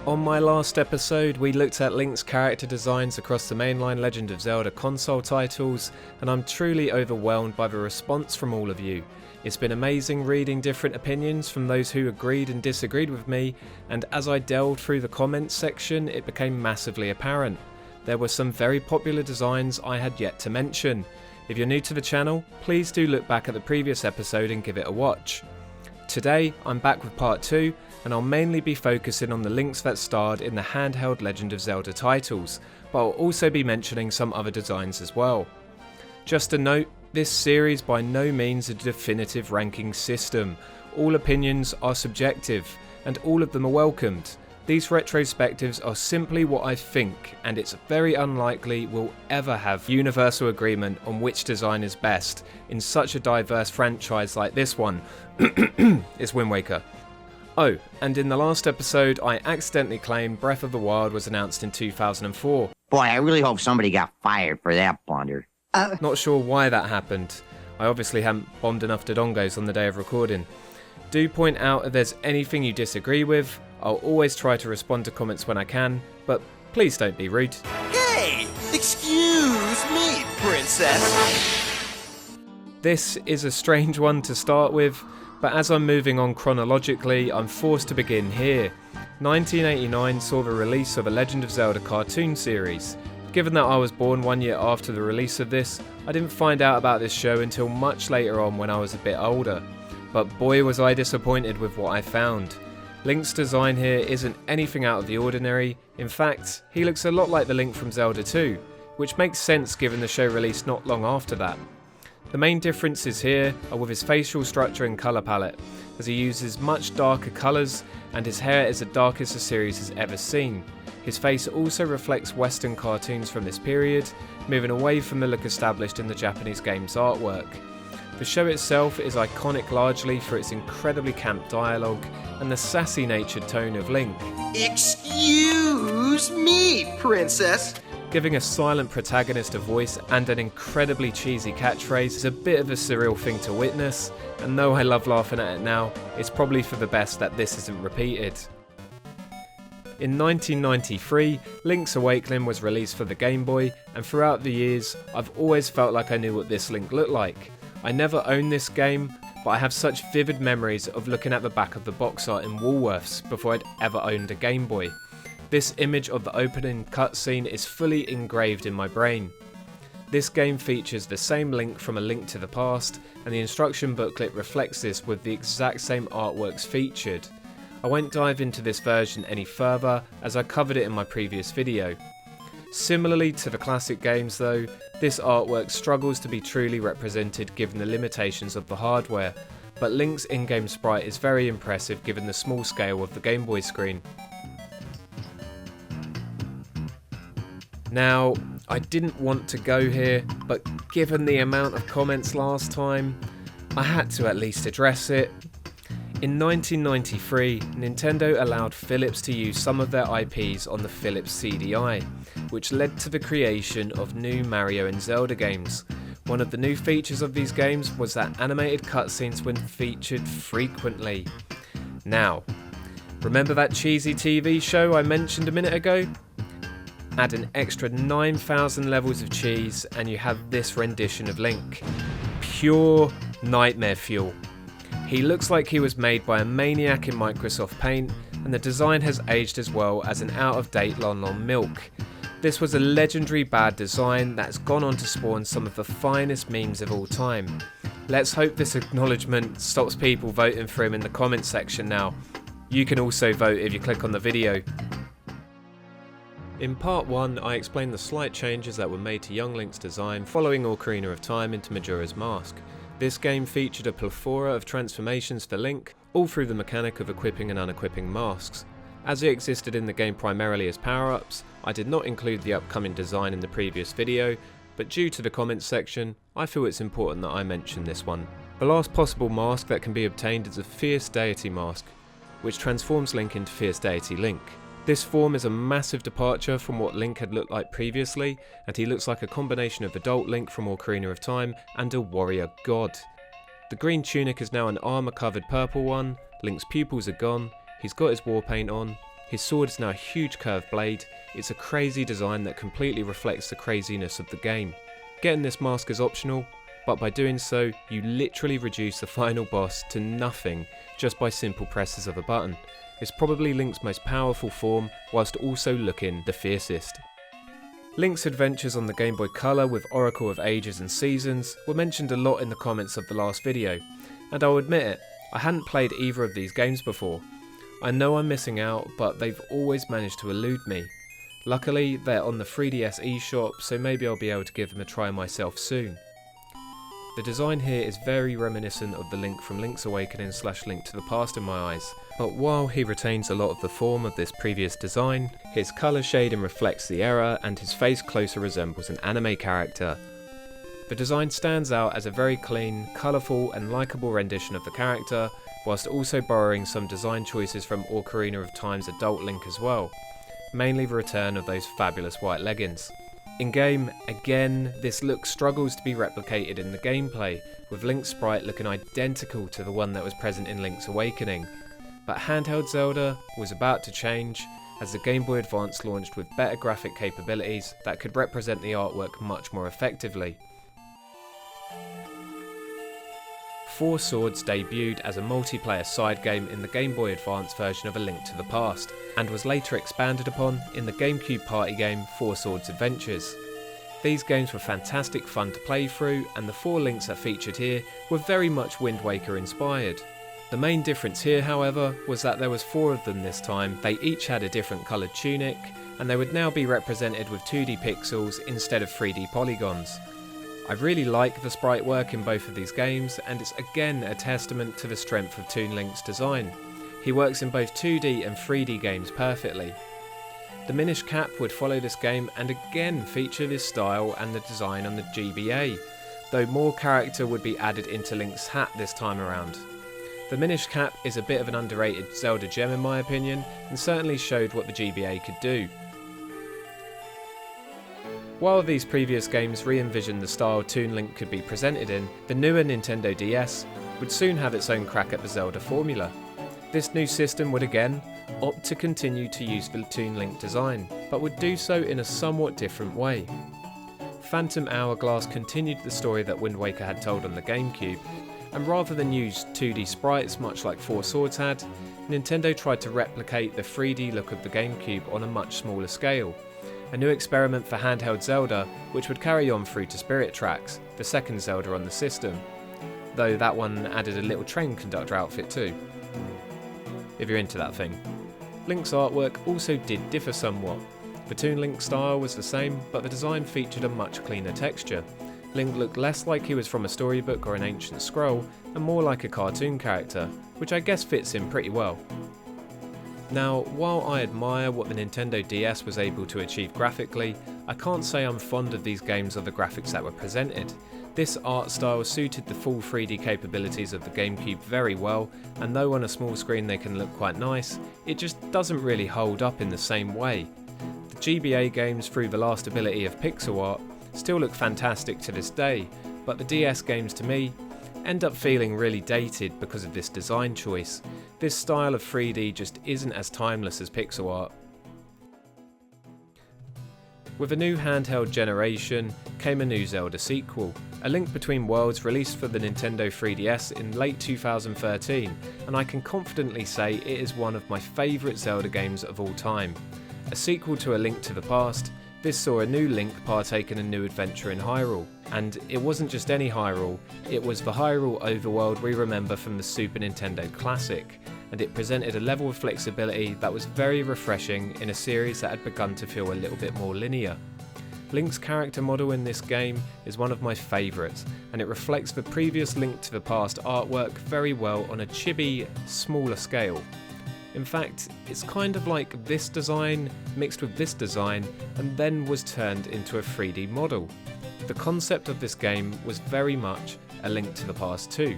On my last episode, we looked at Link's character designs across the mainline Legend of Zelda console titles, and I'm truly overwhelmed by the response from all of you. It's been amazing reading different opinions from those who agreed and disagreed with me, and as I delved through the comments section, it became massively apparent. There were some very popular designs I had yet to mention. If you're new to the channel, please do look back at the previous episode and give it a watch. Today, I'm back with part 2, and I'll mainly be focusing on the links that starred in the handheld Legend of Zelda titles, but I'll also be mentioning some other designs as well. Just a note, this series by no means a definitive ranking system. All opinions are subjective, and all of them are welcomed. These retrospectives are simply what I think, and it's very unlikely we'll ever have universal agreement on which design is best in such a diverse franchise like this one. It's Wind Waker. Oh, and in the last episode I accidentally claimed Breath of the Wild was announced in 2004. Boy, I really hope somebody got fired for that blunder. Not sure why that happened. I obviously hadn't bombed enough Dodongos on the day of recording. Do point out if there's anything you disagree with. I'll always try to respond to comments when I can, but please don't be rude. Hey, excuse me, princess. This is a strange one to start with, but as I'm moving on chronologically, I'm forced to begin here. 1989 saw the release of a Legend of Zelda cartoon series. Given that I was born 1 year after the release of this, I didn't find out about this show until much later on when I was a bit older. But boy was I disappointed with what I found. Link's design here isn't anything out of the ordinary. In fact, he looks a lot like the Link from Zelda 2, which makes sense given the show released not long after that. The main differences here are with his facial structure and colour palette, as he uses much darker colours and his hair is the darkest the series has ever seen. His face also reflects Western cartoons from this period, moving away from the look established in the Japanese game's artwork. The show itself is iconic largely for its incredibly camp dialogue and the sassy-natured tone of Link. Excuse me, princess. Giving a silent protagonist a voice and an incredibly cheesy catchphrase is a bit of a surreal thing to witness, and though I love laughing at it now, it's probably for the best that this isn't repeated. In 1993, Link's Awakening was released for the Game Boy, and throughout the years, I've always felt like I knew what this Link looked like. I never owned this game, but I have such vivid memories of looking at the back of the box art in Woolworths before I'd ever owned a Game Boy. This image of the opening cutscene is fully engraved in my brain. This game features the same Link from A Link to the Past, and the instruction booklet reflects this with the exact same artworks featured. I won't dive into this version any further as I covered it in my previous video. Similarly to the classic games though, this artwork struggles to be truly represented given the limitations of the hardware, but Link's in-game sprite is very impressive given the small scale of the Game Boy screen. Now, I didn't want to go here, but given the amount of comments last time, I had to at least address it. In 1993, Nintendo allowed Philips to use some of their IPs on the Philips CDI, which led to the creation of new Mario and Zelda games. One of the new features of these games was that animated cutscenes were featured frequently. Now, remember that cheesy TV show I mentioned a minute ago? Add an extra 9,000 levels of cheese and you have this rendition of Link. Pure nightmare fuel. He looks like he was made by a maniac in Microsoft Paint, and the design has aged as well as an out-of-date Lon Lon Milk. This was a legendary bad design that's gone on to spawn some of the finest memes of all time. Let's hope this acknowledgement stops people voting for him in the comments section now. You can also vote if you click on the video. In part 1, I explained the slight changes that were made to young Link's design following Ocarina of Time into Majora's Mask. This game featured a plethora of transformations for Link, all through the mechanic of equipping and unequipping masks. As it existed in the game primarily as power-ups, I did not include the upcoming design in the previous video, but due to the comments section, I feel it's important that I mention this one. The last possible mask that can be obtained is a Fierce Deity mask, which transforms Link into Fierce Deity Link. This form is a massive departure from what Link had looked like previously, and he looks like a combination of adult Link from Ocarina of Time and a warrior god. The green tunic is now an armour covered purple one, Link's pupils are gone, he's got his war paint on, His sword is now a huge curved blade. It's a crazy design that completely reflects the craziness of the game. Getting this mask is optional, but by doing so, you literally reduce the final boss to nothing just by simple presses of a button. It's probably Link's most powerful form, whilst also looking the fiercest. Link's adventures on the Game Boy Color with Oracle of Ages and Seasons were mentioned a lot in the comments of the last video, and I'll admit it, I hadn't played either of these games before. I know I'm missing out, but they've always managed to elude me. Luckily, they're on the 3DS eShop, so maybe I'll be able to give them a try myself soon. The design here is very reminiscent of the Link from Link's Awakening / Link to the Past in my eyes, but while he retains a lot of the form of this previous design, his colour shading reflects the era and his face closer resembles an anime character. The design stands out as a very clean, colourful and likeable rendition of the character, whilst also borrowing some design choices from Ocarina of Time's adult Link as well, mainly the return of those fabulous white leggings. In game, again, this look struggles to be replicated in the gameplay, with Link's sprite looking identical to the one that was present in Link's Awakening. But handheld Zelda was about to change, as the Game Boy Advance launched with better graphic capabilities that could represent the artwork much more effectively. Four Swords debuted as a multiplayer side game in the Game Boy Advance version of A Link to the Past, and was later expanded upon in the GameCube party game 4 Swords Adventures. These games were fantastic fun to play through, and the 4 Links that featured here were very much Wind Waker inspired. The main difference here, however, was that there was 4 of them this time. They each had a different coloured tunic, and they would now be represented with 2D pixels instead of 3D polygons. I really like the sprite work in both of these games, and it's again a testament to the strength of Toon Link's design. He works in both 2D and 3D games perfectly. The Minish Cap would follow this game and again feature this style and the design on the GBA, though more character would be added into Link's hat this time around. The Minish Cap is a bit of an underrated Zelda gem in my opinion, and certainly showed what the GBA could do. While these previous games re-envisioned the style Toon Link could be presented in, the newer Nintendo DS would soon have its own crack at the Zelda formula. This new system would again opt to continue to use the Toon Link design, but would do so in a somewhat different way. Phantom Hourglass continued the story that Wind Waker had told on the GameCube, and rather than use 2D sprites much like 4 Swords had, Nintendo tried to replicate the 3D look of the GameCube on a much smaller scale. A new experiment for handheld Zelda, which would carry on through to Spirit Tracks, the second Zelda on the system, though that one added a little train conductor outfit too, if you're into that thing. Link's artwork also did differ somewhat. The Toon Link style was the same, but the design featured a much cleaner texture. Link looked less like he was from a storybook or an ancient scroll, and more like a cartoon character, which I guess fits in pretty well. Now, while I admire what the Nintendo DS was able to achieve graphically, I can't say I'm fond of these games or the graphics that were presented. This art style suited the full 3D capabilities of the GameCube very well, and though on a small screen they can look quite nice, it just doesn't really hold up in the same way. The GBA games, through the last ability of pixel art, still look fantastic to this day, but the DS games to me end up feeling really dated because of this design choice. This style of 3D just isn't as timeless as pixel art. With a new handheld generation came a new Zelda sequel, A Link Between Worlds, released for the Nintendo 3DS in late 2013, and I can confidently say it is one of my favourite Zelda games of all time. A sequel to A Link to the Past, this saw a new Link partake in a new adventure in Hyrule. And it wasn't just any Hyrule, it was the Hyrule overworld we remember from the Super Nintendo Classic, and it presented a level of flexibility that was very refreshing in a series that had begun to feel a little bit more linear. Link's character model in this game is one of my favourites, and it reflects the previous Link to the Past artwork very well on a chibi, smaller scale. In fact, it's kind of like this design mixed with this design and then was turned into a 3D model. The concept of this game was very much A Link to the Past 2.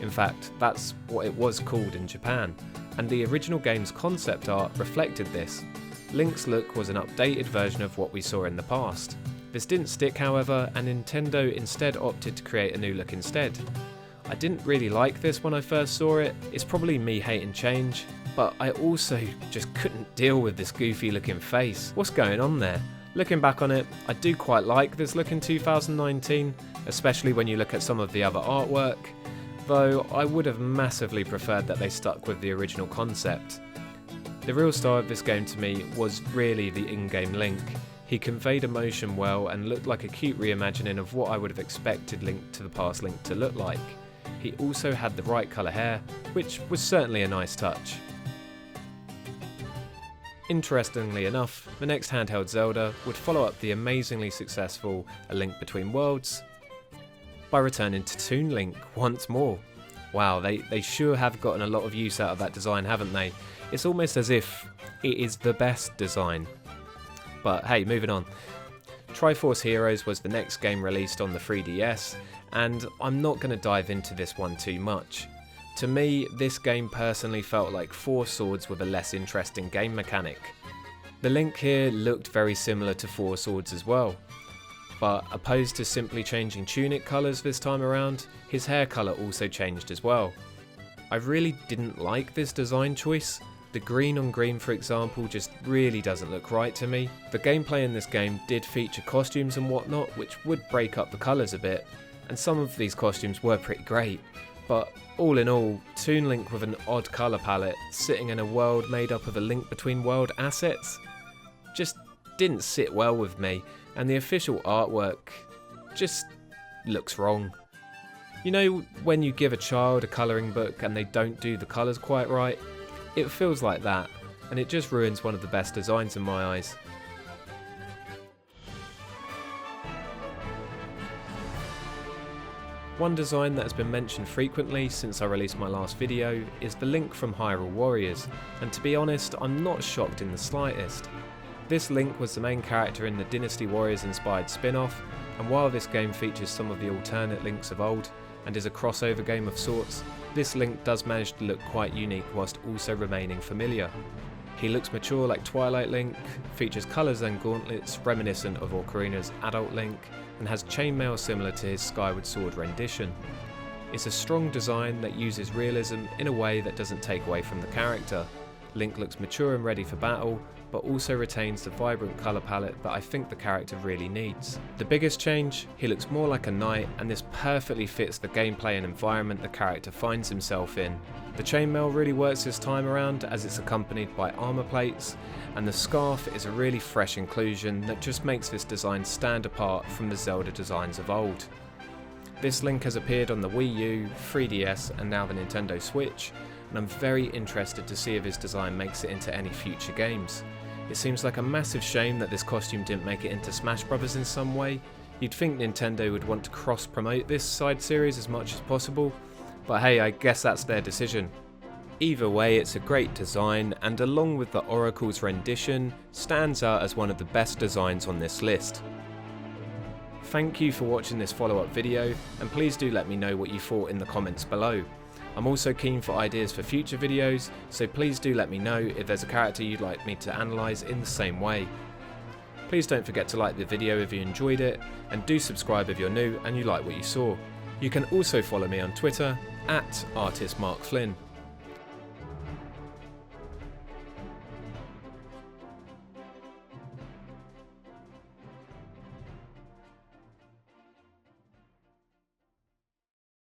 In fact, that's what it was called in Japan, and the original game's concept art reflected this. Link's look was an updated version of what we saw in the past. This didn't stick, however, and Nintendo instead opted to create a new look instead. I didn't really like this when I first saw it. It's probably me hating change, but I also just couldn't deal with this goofy looking face. What's going on there? Looking back on it, I do quite like this look in 2019, especially when you look at some of the other artwork, though I would have massively preferred that they stuck with the original concept. The real star of this game to me was really the in-game Link. He conveyed emotion well and looked like a cute reimagining of what I would have expected Link to the Past Link to look like. He also had the right colour hair, which was certainly a nice touch. Interestingly enough, the next handheld Zelda would follow up the amazingly successful A Link Between Worlds by returning to Toon Link once more. Wow, they sure have gotten a lot of use out of that design, haven't they? It's almost as if it is the best design. But hey, moving on. Triforce Heroes was the next game released on the 3DS, and I'm not going to dive into this one too much. To me, this game personally felt like Four Swords with a less interesting game mechanic. The Link here looked very similar to Four Swords as well, but opposed to simply changing tunic colours this time around, his hair colour also changed as well. I really didn't like this design choice. The green on green, for example, just really doesn't look right to me. The gameplay in this game did feature costumes and whatnot, which would break up the colours a bit, and some of these costumes were pretty great. But all in all, Toon Link with an odd colour palette, sitting in a world made up of a link between world assets, just didn't sit well with me, and the official artwork just looks wrong. You know when you give a child a colouring book and they don't do the colours quite right? It feels like that, and it just ruins one of the best designs in my eyes. One design that has been mentioned frequently since I released my last video is the Link from Hyrule Warriors, and to be honest, I'm not shocked in the slightest. This Link was the main character in the Dynasty Warriors inspired spin-off, and while this game features some of the alternate Links of old, and is a crossover game of sorts, this Link does manage to look quite unique whilst also remaining familiar. He looks mature like Twilight Link, features colours and gauntlets reminiscent of Ocarina's adult Link, and has chainmail similar to his Skyward Sword rendition. It's a strong design that uses realism in a way that doesn't take away from the character. Link looks mature and ready for battle, but also retains the vibrant colour palette that I think the character really needs. The biggest change, he looks more like a knight, and this perfectly fits the gameplay and environment the character finds himself in. The chainmail really works this time around as it's accompanied by armour plates, and the scarf is a really fresh inclusion that just makes this design stand apart from the Zelda designs of old. This Link has appeared on the Wii U, 3DS and now the Nintendo Switch, and I'm very interested to see if his design makes it into any future games. It seems like a massive shame that this costume didn't make it into Smash Bros in some way. You'd think Nintendo would want to cross-promote this side series as much as possible, but hey, I guess that's their decision. Either way, it's a great design, and along with the Oracle's rendition, stands out as one of the best designs on this list. Thank you for watching this follow-up video, and please do let me know what you thought in the comments below. I'm also keen for ideas for future videos, so please do let me know if there's a character you'd like me to analyse in the same way. Please don't forget to like the video if you enjoyed it, and do subscribe if you're new and you like what you saw. You can also follow me on Twitter @Artist Mark Flynn.